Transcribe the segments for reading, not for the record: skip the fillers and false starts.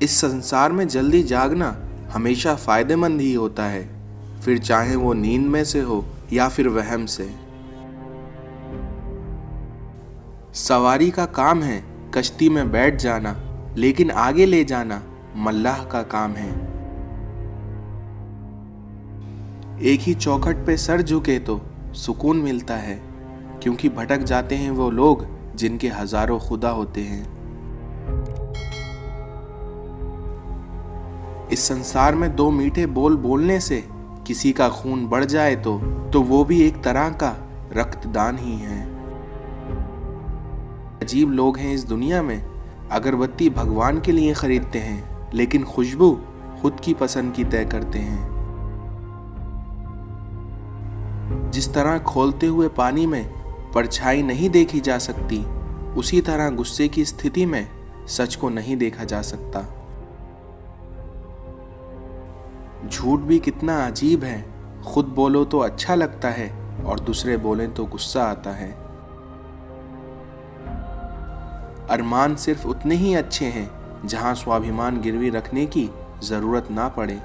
इस संसार में जल्दी जागना हमेशा फायदेमंद ही होता है, फिर चाहे वो नींद में से हो या फिर वहम से। सवारी का काम है कश्ती में बैठ जाना, लेकिन आगे ले जाना मल्लाह का काम है। एक ही चौखट पे सर झुके तो सुकून मिलता है, क्योंकि भटक जाते हैं वो लोग जिनके हजारों खुदा होते हैं। इस संसार में दो मीठे बोल बोलने से किसी का खून बढ़ जाए तो वो भी एक तरह का रक्तदान ही है। अजीब लोग हैं इस दुनिया में, अगरबत्ती भगवान के लिए खरीदते हैं, लेकिन खुशबू खुद की पसंद की तय करते हैं। जिस तरह खोलते हुए पानी में परछाई नहीं देखी जा सकती, उसी तरह गुस्से की स्थिति में सच को नहीं देखा जा सकता। झूठ भी कितना अजीब है, खुद बोलो तो अच्छा लगता है और दूसरे बोले तो गुस्सा आता है। अरमान सिर्फ उतने ही अच्छे हैं जहां स्वाभिमान गिरवी रखने की जरूरत ना पड़े।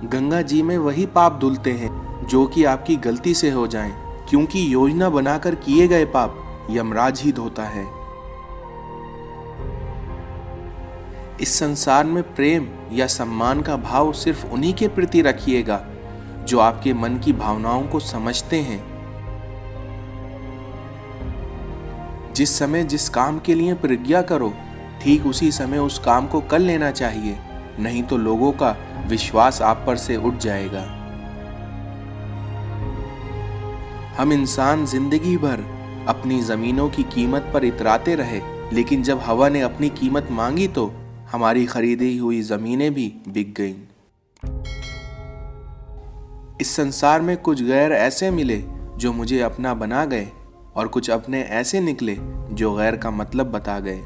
गंगा जी में वही पाप धुलते हैं जो कि आपकी गलती से हो जाएं, क्योंकि योजना बनाकर किए गए पाप यमराज ही धोता है। इस संसार में प्रेम या सम्मान का भाव सिर्फ उन्हीं के प्रति रखिएगा जो आपके मन की भावनाओं को समझते हैं। जिस समय जिस काम के लिए प्रतिज्ञा करो, ठीक उसी समय उस काम को कर लेना चाहिए, नहीं तो लोगों का विश्वास आप पर से उठ जाएगा। हम इंसान जिंदगी भर अपनी जमीनों की कीमत पर इतराते रहे, लेकिन जब हवा ने अपनी कीमत मांगी तो हमारी खरीदी हुई जमीनें भी बिक गईं। इस संसार में कुछ गैर ऐसे मिले जो मुझे अपना बना गए, और कुछ अपने ऐसे निकले जो गैर का मतलब बता गए।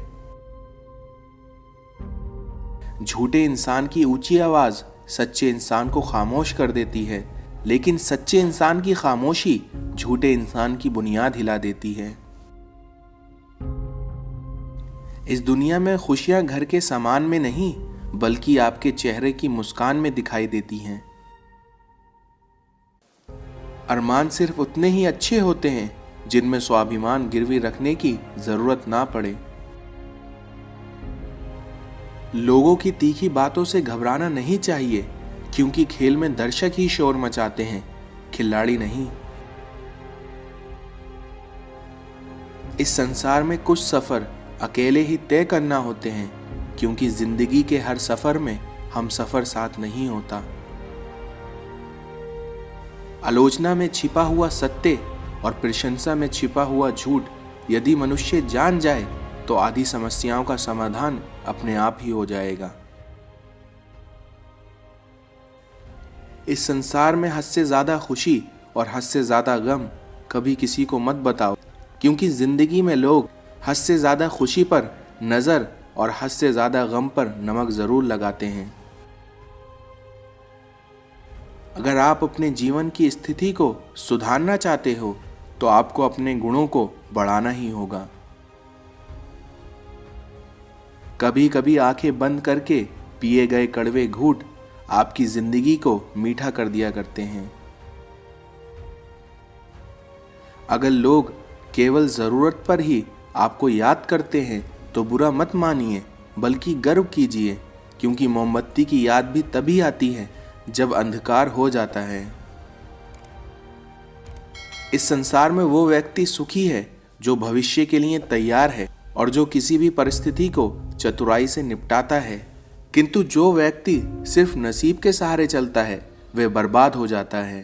झूठे इंसान की ऊंची आवाज सच्चे इंसान को खामोश कर देती है, लेकिन सच्चे इंसान की खामोशी झूठे इंसान की बुनियाद हिला देती है। इस दुनिया में खुशियां घर के सामान में नहीं, बल्कि आपके चेहरे की मुस्कान में दिखाई देती हैं। अरमान सिर्फ उतने ही अच्छे होते हैं जिनमें स्वाभिमान गिरवी रखने की जरूरत ना पड़े। लोगों की तीखी बातों से घबराना नहीं चाहिए, क्योंकि खेल में दर्शक ही शोर मचाते हैं, खिलाड़ी नहीं। इस संसार में कुछ सफर अकेले ही तय करना होते हैं, क्योंकि जिंदगी के हर सफर में हम सफर साथ नहीं होता। आलोचना में छिपा हुआ सत्य और प्रशंसा में छिपा हुआ झूठ यदि मनुष्य जान जाए तो आधी समस्याओं का समाधान अपने आप ही हो जाएगा। इस संसार में हद से ज्यादा खुशी और हद से ज्यादा गम कभी किसी को मत बताओ, क्योंकि जिंदगी में लोग हद से ज्यादा खुशी पर नजर और हद से ज्यादा गम पर नमक जरूर लगाते हैं। अगर आप अपने जीवन की स्थिति को सुधारना चाहते हो तो आपको अपने गुणों को बढ़ाना ही होगा। कभी कभी आंखें बंद करके पिए गए कड़वे घूंट आपकी जिंदगी को मीठा कर दिया करते हैं। अगर लोग केवल जरूरत पर ही आपको याद करते हैं तो बुरा मत मानिए, बल्कि गर्व कीजिए, क्योंकि मोमबत्ती की याद भी तभी आती है जब अंधकार हो जाता है। इस संसार में वो व्यक्ति सुखी है जो भविष्य के लिए तैयार है और जो किसी भी परिस्थिति को चतुराई से निपटाता है, किंतु जो व्यक्ति सिर्फ नसीब के सहारे चलता है वह बर्बाद हो जाता है।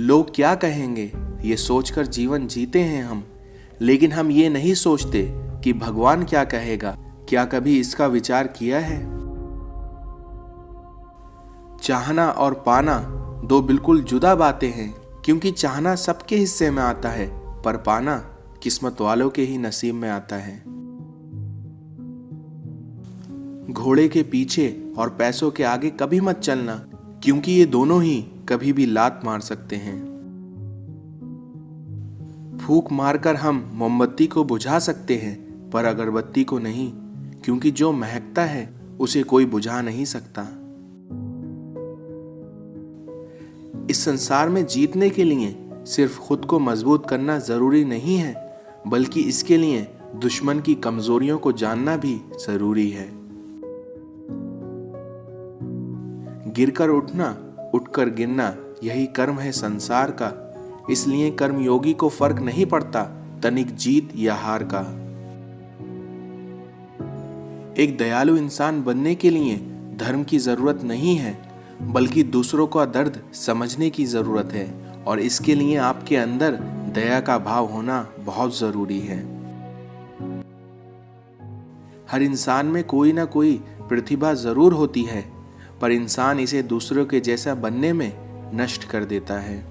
लोग क्या कहेंगे ये सोचकर जीवन जीते हैं हम, लेकिन हम ये नहीं सोचते कि भगवान क्या कहेगा। क्या कभी इसका विचार किया है? चाहना और पाना दो बिल्कुल जुदा बातें हैं, क्योंकि चाहना सबके हिस्से में आता है, पर पाना किस्मत वालों के ही नसीब में आता है। घोड़े के पीछे और पैसों के आगे कभी मत चलना, क्योंकि ये दोनों ही कभी भी लात मार सकते हैं। फूंक मारकर हम मोमबत्ती को बुझा सकते हैं, पर अगरबत्ती को नहीं, क्योंकि जो महकता है उसे कोई बुझा नहीं सकता। इस संसार में जीतने के लिए सिर्फ खुद को मजबूत करना जरूरी नहीं है, बल्कि इसके लिए दुश्मन की कमजोरियों को जानना भी जरूरी है। गिरकर उठना, उठकर गिरना, यही कर्म है संसार का। इसलिए कर्मयोगी को फर्क नहीं पड़ता तनिक जीत या हार का। एक दयालु इंसान बनने के लिए धर्म की जरूरत नहीं है, बल्कि दूसरों का दर्द समझने की जरूरत है, और इसके लिए आपके अंदर दया का भाव होना बहुत जरूरी है। हर इंसान में कोई ना कोई प्रतिभा जरूर होती है, पर इंसान इसे दूसरों के जैसा बनने में नष्ट कर देता है।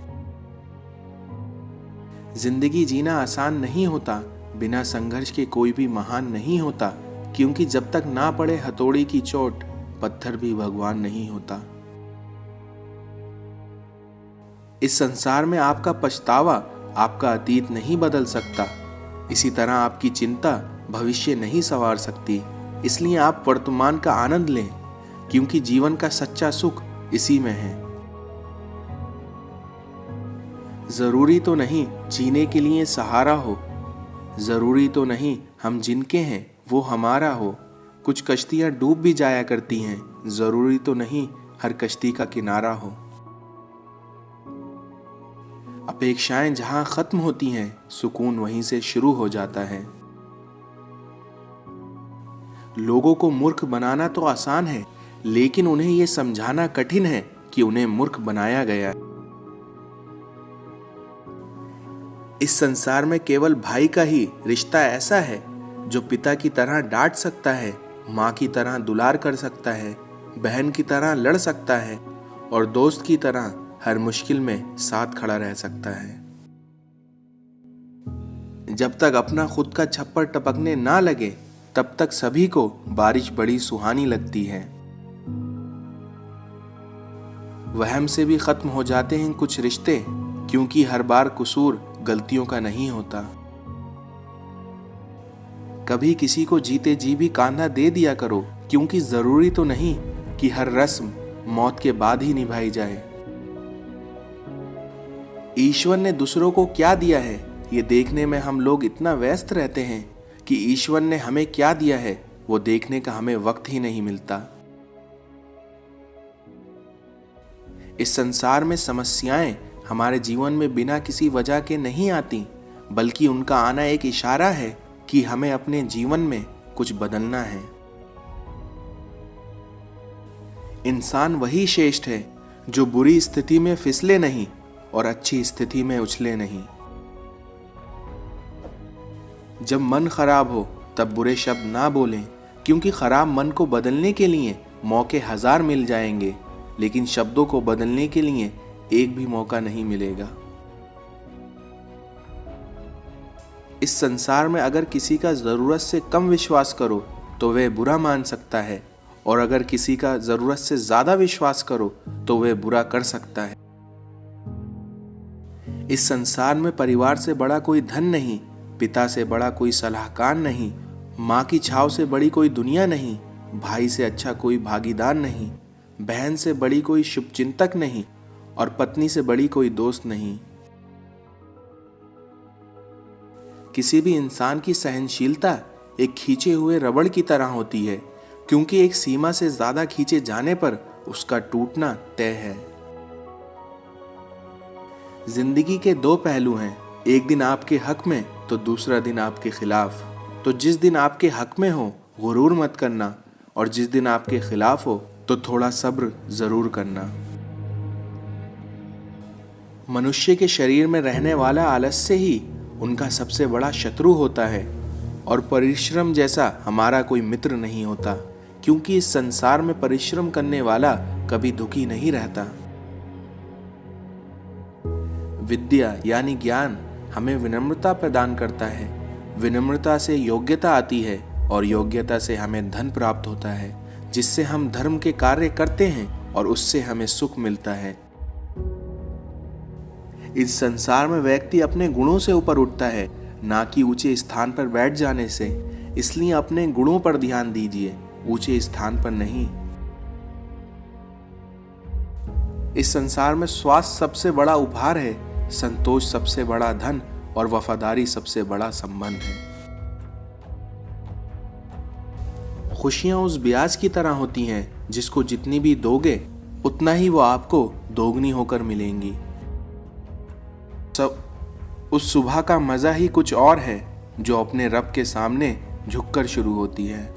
जिंदगी जीना आसान नहीं होता, बिना संघर्ष के कोई भी महान नहीं होता, क्योंकि जब तक ना पड़े हथौड़ी की चोट, पत्थर भी भगवान नहीं होता। इस संसार में आपका पछतावा आपका अतीत नहीं बदल सकता। इसी तरह आपकी चिंता भविष्य नहीं संवार सकती। इसलिए आप वर्तमान का आनंद लें, क्योंकि जीवन का सच्चा सुख इसी में है। जरूरी तो नहीं जीने के लिए सहारा हो, जरूरी तो नहीं हम जिनके हैं वो हमारा हो। कुछ कश्तियां डूब भी जाया करती हैं, जरूरी तो नहीं हर कश्ती का किनारा हो। अपेक्षाएं जहां खत्म होती हैं, सुकून वहीं से शुरू हो जाता है। लोगों को मूर्ख बनाना तो आसान है, लेकिन उन्हें यह समझाना कठिन है कि उन्हें मूर्ख बनाया गया। इस संसार में केवल भाई का ही रिश्ता ऐसा है जो पिता की तरह डांट सकता है, माँ की तरह दुलार कर सकता है, बहन की तरह लड़ सकता है, और दोस्त की तरह हर मुश्किल में साथ खड़ा रह सकता है। जब तक अपना खुद का छप्पर टपकने ना लगे, तब तक सभी को बारिश बड़ी सुहानी लगती है। वहम से भी खत्म हो जाते हैं कुछ रिश्ते, क्योंकि हर बार कसूर गलतियों का नहीं होता। कभी किसी को जीते जी भी कांधा दे दिया करो, क्योंकि जरूरी तो नहीं कि हर रस्म मौत के बाद ही निभाई जाए। ईश्वर ने दूसरों को क्या दिया है, ये देखने में हम लोग इतना व्यस्त रहते हैं कि ईश्वर ने हमें क्या दिया है वो देखने का हमें वक्त ही नहीं मिलता। इस संसार में समस्याएं हमारे जीवन में बिना किसी वजह के नहीं आती, बल्कि उनका आना एक इशारा है कि हमें अपने जीवन में कुछ बदलना है। इंसान वही श्रेष्ठ है जो बुरी स्थिति में फिसले नहीं और अच्छी स्थिति में उछले नहीं। जब मन खराब हो तब बुरे शब्द ना बोलें, क्योंकि खराब मन को बदलने के लिए मौके हजार मिल जाएंगे, लेकिन शब्दों को बदलने के लिए एक भी मौका नहीं मिलेगा। इस संसार में अगर किसी का जरूरत से कम विश्वास करो तो वह बुरा मान सकता है, और अगर किसी का जरूरत से ज्यादा विश्वास करो तो वह बुरा कर सकता है। इस संसार में परिवार से बड़ा कोई धन नहीं, पिता से बड़ा कोई सलाहकार नहीं, माँ की छाव से बड़ी कोई दुनिया नहीं, भाई से अच्छा कोई भागीदार नहीं, बहन से बड़ी कोई शुभचिंतक नहीं, और पत्नी से बड़ी कोई दोस्त नहीं। किसी भी इंसान की सहनशीलता एक खींचे हुए रबड़ की तरह होती है, क्योंकि एक सीमा से ज्यादा खींचे जाने पर उसका टूटना तय है। जिंदगी के दो पहलू हैं, एक दिन आपके हक में तो दूसरा दिन आपके खिलाफ। तो जिस दिन आपके हक में हो गुरूर मत करना, और जिस दिन आपके खिलाफ हो तो थोड़ा सब्र जरूर करना। मनुष्य के शरीर में रहने वाला आलस्य ही उनका सबसे बड़ा शत्रु होता है, और परिश्रम जैसा हमारा कोई मित्र नहीं होता, क्योंकि इस संसार में परिश्रम करने वाला कभी दुखी नहीं रहता। विद्या यानी ज्ञान हमें विनम्रता प्रदान करता है, विनम्रता से योग्यता आती है, और योग्यता से हमें धन प्राप्त होता है, जिससे हम धर्म के कार्य करते हैं और उससे हमें सुख मिलता है। इस संसार में व्यक्ति अपने गुणों से ऊपर उठता है, ना कि ऊंचे स्थान पर बैठ जाने से। इसलिए अपने गुणों पर ध्यान दीजिए, ऊंचे स्थान पर नहीं। इस संसार में स्वास्थ्य सबसे बड़ा उपहार है, संतोष सबसे बड़ा धन और वफादारी सबसे बड़ा संबंध है। खुशियां उस ब्याज की तरह होती हैं जिसको जितनी भी दोगे उतना ही वो आपको दोगुनी होकर मिलेंगी। उस सुबह का मजा ही कुछ और है जो अपने रब के सामने झुककर शुरू होती है।